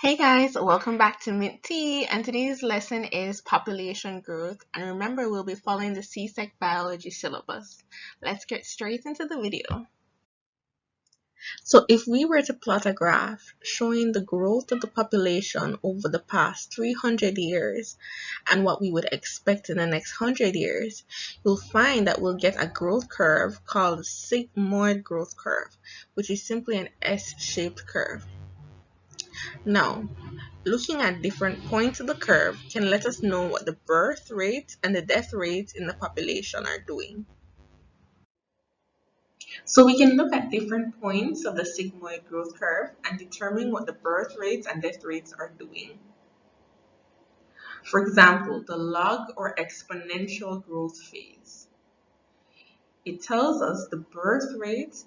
Hey guys, welcome back to Mint Tea, and today's lesson is population growth. And remember, we'll be following the CSEC biology syllabus. Let's get straight into the video. So if we were to plot a graph showing the growth of the population over the past 300 years and what we would expect in the next 100 years, you'll find that we'll get a growth curve called the sigmoid growth curve, which is simply an S-shaped curve. Now, looking at different points of the curve can let us know what the birth rate and the death rate in the population are doing. So we can look at different points of the sigmoid growth curve and determine what the birth rates and death rates are doing. For example, the log or exponential growth phase. It tells us the birth rate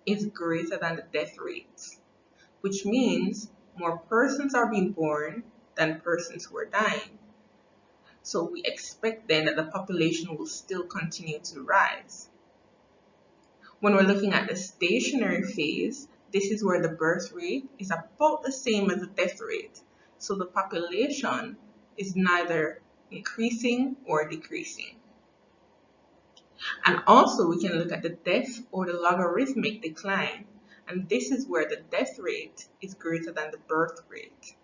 is greater than the death rate, which means more persons are being born than persons who are dying. So we expect then that the population will still continue to rise. When we're looking at the stationary phase, this is where the birth rate is about the same as the death rate. So the population is neither increasing or decreasing. And also we can look at the death or the logarithmic decline. And this is where the death rate is greater than the birth rate.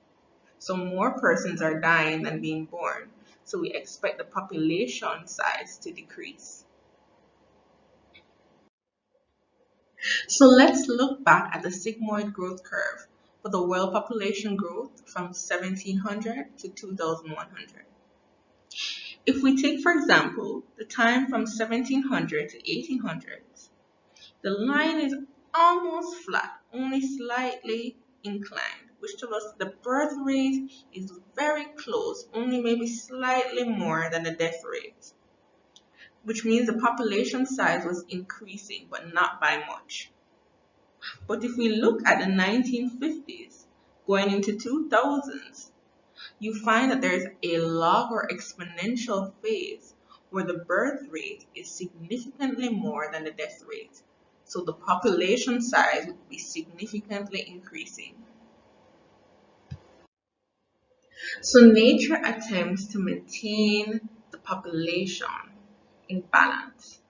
So more persons are dying than being born. So we expect the population size to decrease. So let's look back at the sigmoid growth curve for the world population growth from 1700 to 2100. If we take, for example, the time from 1700 to 1800, the line is almost flat, only slightly inclined, which tells us the birth rate is very close, only maybe slightly more than the death rate, which means the population size was increasing, but not by much. But if we look at the 1950s, going into 2000s, you find that there's a log or exponential phase where the birth rate is significantly more than the death rate. So the population size would be significantly increasing. So nature attempts to maintain the population in balance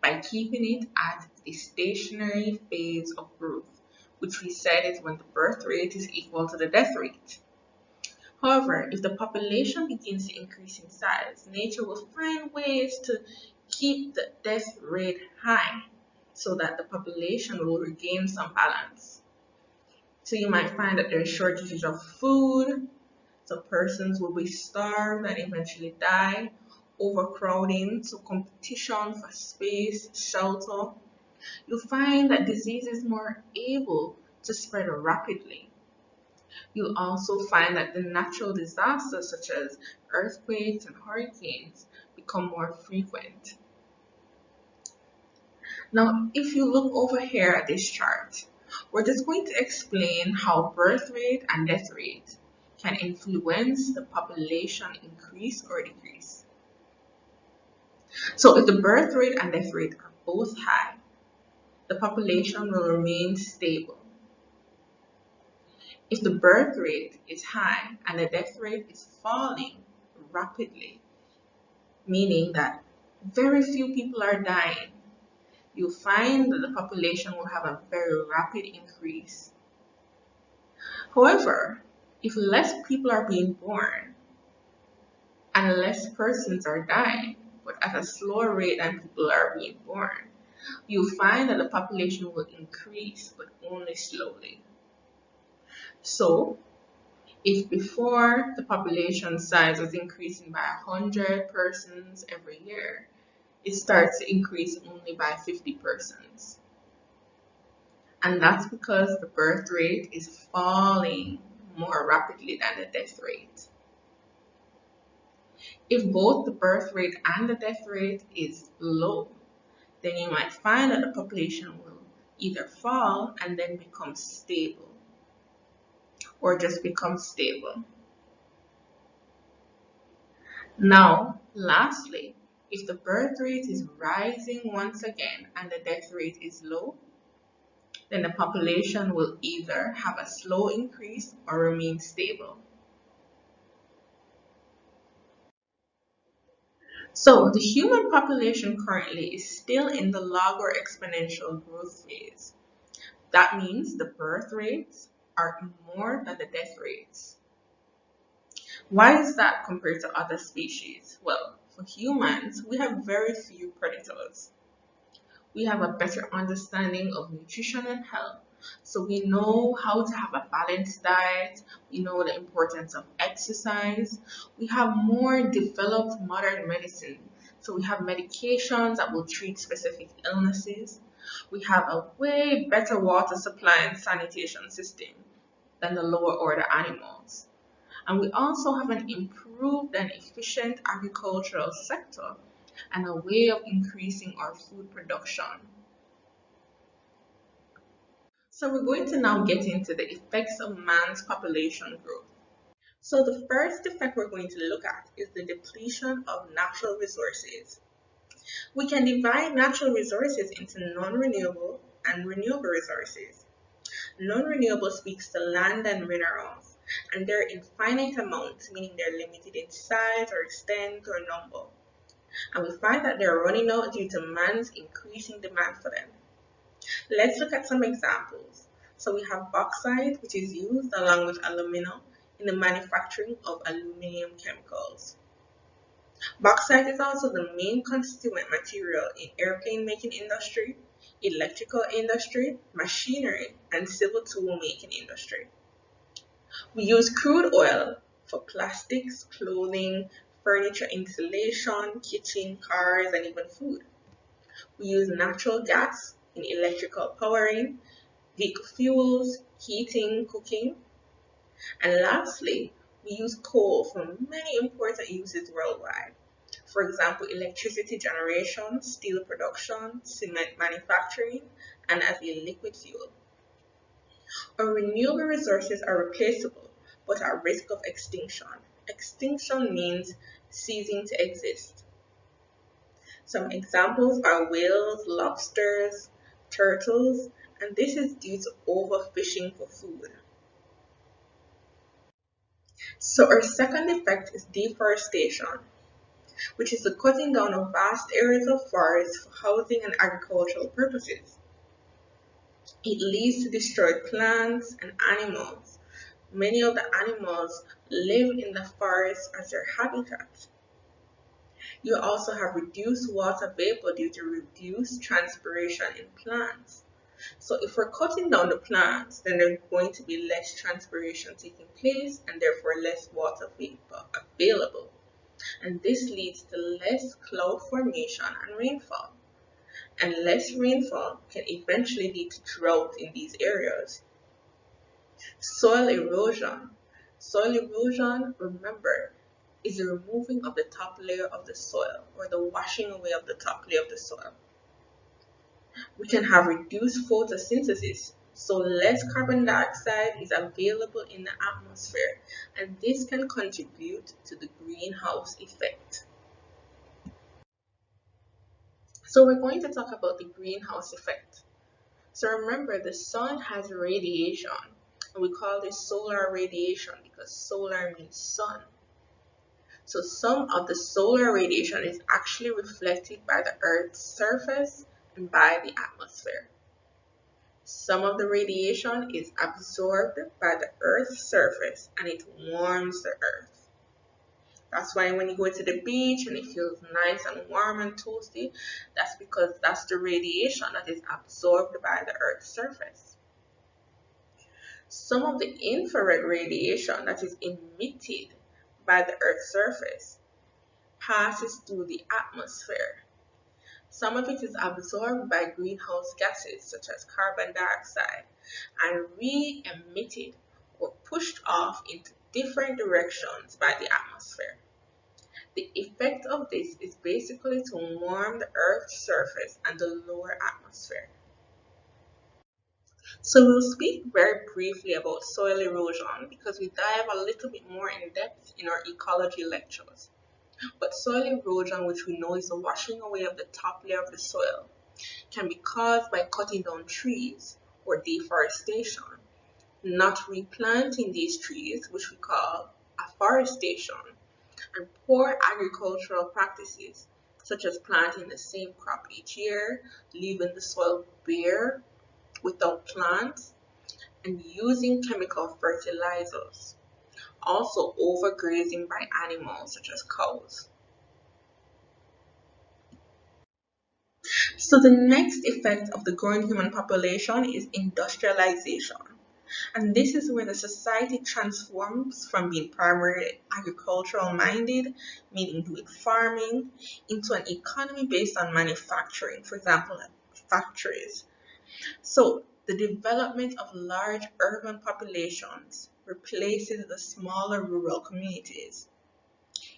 by keeping it at the stationary phase of growth, which we said is when the birth rate is equal to the death rate. However, if the population begins to increase in size, nature will find ways to keep the death rate high so that the population will regain some balance. So you might find that there's shortages of food, so persons will be starved and eventually die, overcrowding, so competition for space, shelter. You'll find that disease is more able to spread rapidly. You'll also find that the natural disasters such as earthquakes and hurricanes become more frequent. Now, if you look over here at this chart, we're just going to explain how birth rate and death rate can influence the population increase or decrease. So if the birth rate and death rate are both high, the population will remain stable. If the birth rate is high and the death rate is falling rapidly, meaning that very few people are dying, you'll find that the population will have a very rapid increase. However, if less people are being born and less persons are dying, but at a slower rate than people are being born, you'll find that the population will increase, but only slowly. So, if before the population size was increasing by 100 persons every year, it starts to increase only by 50 persons. And that's because the birth rate is falling more rapidly than the death rate. If both the birth rate and the death rate is low, then you might find that the population will either fall and then become stable, or just become stable. Now, lastly, if the birth rate is rising once again and the death rate is low, then the population will either have a slow increase or remain stable. So the human population currently is still in the log or exponential growth phase. That means the birth rates are more than the death rates. Why is that compared to other species? Well, for humans, we have very few predators. We have a better understanding of nutrition and health. So we know how to have a balanced diet. We know the importance of exercise. We have more developed modern medicine. So we have medications that will treat specific illnesses. We have a way better water supply and sanitation system than the lower order animals. And we also have an improved and efficient agricultural sector and a way of increasing our food production. So we're going to now get into the effects of man's population growth. So the first effect we're going to look at is the depletion of natural resources. We can divide natural resources into non-renewable and renewable resources. Non-renewable speaks to land and minerals, and they're in finite amounts, meaning they're limited in size or extent or number. And we find that they're running out due to man's increasing demand for them. Let's look at some examples. So we have bauxite, which is used along with aluminum in the manufacturing of aluminum chemicals. Bauxite is also the main constituent material in airplane making industry, electrical industry, machinery, and civil tool making industry. We use crude oil for plastics, clothing, furniture insulation, kitchen, cars, and even food. We use natural gas in electrical powering, vehicle fuels, heating, cooking. And lastly, we use coal for many important uses worldwide. For example, electricity generation, steel production, cement manufacturing, and as a liquid fuel. Our renewable resources are replaceable, but at risk of extinction. Extinction means ceasing to exist. Some examples are whales, lobsters, turtles, and this is due to overfishing for food. So our second effect is deforestation, which is the cutting down of vast areas of forest for housing and agricultural purposes. It leads to destroyed plants and animals. Many of the animals live in the forest as their habitat. You also have reduced water vapor due to reduced transpiration in plants. So if we're cutting down the plants, then there's going to be less transpiration taking place and therefore less water vapor available. And this leads to less cloud formation and rainfall. And less rainfall can eventually lead to drought in these areas. Soil erosion. Soil erosion, remember, is the removing of the top layer of the soil or the washing away of the top layer of the soil. We can have reduced photosynthesis, so less carbon dioxide is available in the atmosphere, and this can contribute to the greenhouse effect. So we're going to talk about the greenhouse effect. So remember, the sun has radiation, and we call this solar radiation because solar means sun. So some of the solar radiation is actually reflected by the Earth's surface and by the atmosphere. Some of the radiation is absorbed by the Earth's surface and it warms the Earth. That's why when you go to the beach and it feels nice and warm and toasty, that's because that's the radiation that is absorbed by the Earth's surface. Some of the infrared radiation that is emitted by the Earth's surface passes through the atmosphere. Some of it is absorbed by greenhouse gases such as carbon dioxide and re-emitted or pushed off into different directions by the atmosphere. The effect of this is basically to warm the Earth's surface and the lower atmosphere. So we'll speak very briefly about soil erosion because we dive a little bit more in depth in our ecology lectures. But soil erosion, which we know is the washing away of the top layer of the soil, can be caused by cutting down trees or deforestation, not replanting these trees, which we call afforestation, and poor agricultural practices, such as planting the same crop each year, leaving the soil bare without plants, and using chemical fertilizers. Also, overgrazing by animals such as cows. So, the next effect of the growing human population is industrialization. And this is where the society transforms from being primarily agricultural minded, meaning doing farming, into an economy based on manufacturing, for example, like factories. So the development of large urban populations replaces the smaller rural communities.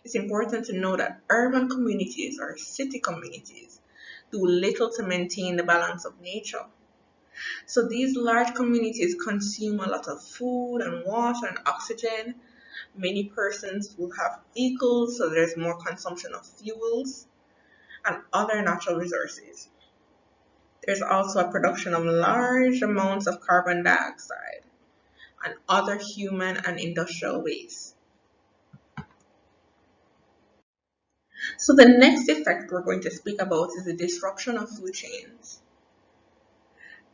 It's important to know that urban communities or city communities do little to maintain the balance of nature. So these large communities consume a lot of food and water and oxygen. Many persons will have vehicles, so there's more consumption of fuels and other natural resources. There's also a production of large amounts of carbon dioxide and other human and industrial waste. So the next effect we're going to speak about is the disruption of food chains.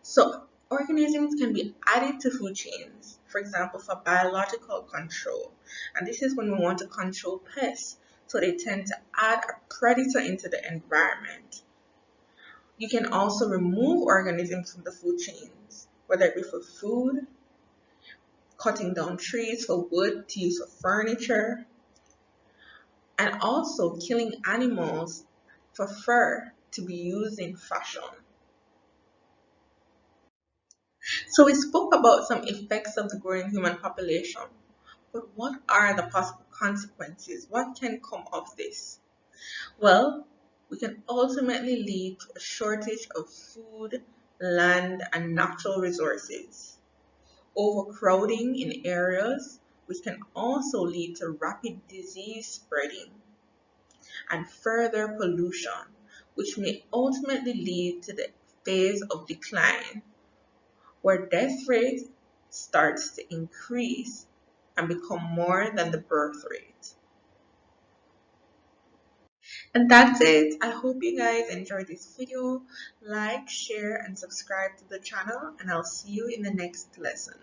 So organisms can be added to food chains, for example, for biological control. And this is when we want to control pests. So they tend to add a predator into the environment. You can also remove organisms from the food chains, whether it be for food, cutting down trees for wood to use for furniture, and also killing animals for fur to be used in fashion. So we spoke about some effects of the growing human population, but what are the possible consequences? What can come of this? Well, we can ultimately lead to a shortage of food, land, and natural resources, overcrowding in areas, which can also lead to rapid disease spreading, and further pollution, which may ultimately lead to the phase of decline, where death rate starts to increase and become more than the birth rate. And that's it. I hope you guys enjoyed this video. Like, share, and subscribe to the channel, and I'll see you in the next lesson.